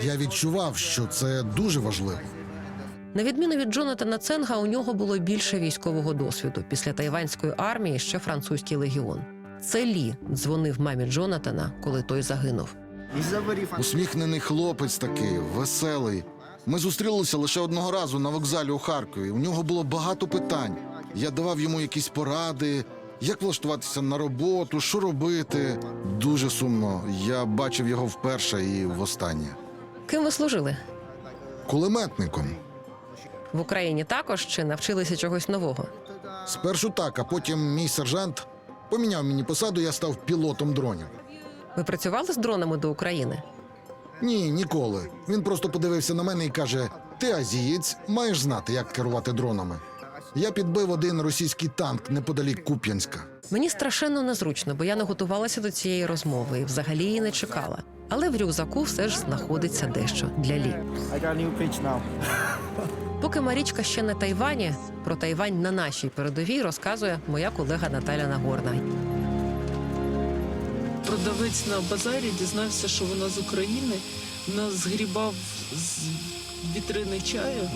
Я відчував, що це дуже важливо. На відміну від Джонатана Ценга, у нього було більше військового досвіду. Після тайванської армії ще французький легіон. Це Лі дзвонив мамі Джонатана, коли той загинув. Усміхнений хлопець такий, веселий. Ми зустрілися лише одного разу на вокзалі у Харкові. У нього було багато питань. Я давав йому якісь поради, як влаштуватися на роботу, що робити. Дуже сумно. Я бачив його вперше і востаннє. Ким ви служили? Кулеметником. В Україні також чи навчилися чогось нового? Спершу так, а потім мій сержант поміняв мені посаду, я став пілотом дронів. Ви працювали з дронами до України? Ні, ніколи. Він просто подивився на мене і каже: ти азієць, маєш знати, як керувати дронами. Я підбив один російський танк неподалік Куп'янська. Мені страшенно незручно, бо я не готувалася до цієї розмови і взагалі її не чекала. Але в рюкзаку все ж знаходиться дещо для Лі. Поки Марічка ще на Тайвані, про Тайвань на нашій передовій розказує моя колега Наталя Нагорна. Продавець на базарі дізнався, що вона з України, нас згрібав з вітрини чаю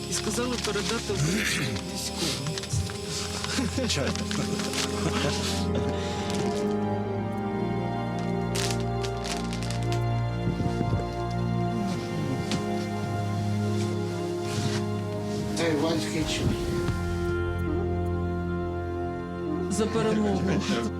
і сказали передати українським військовим. За перемогу.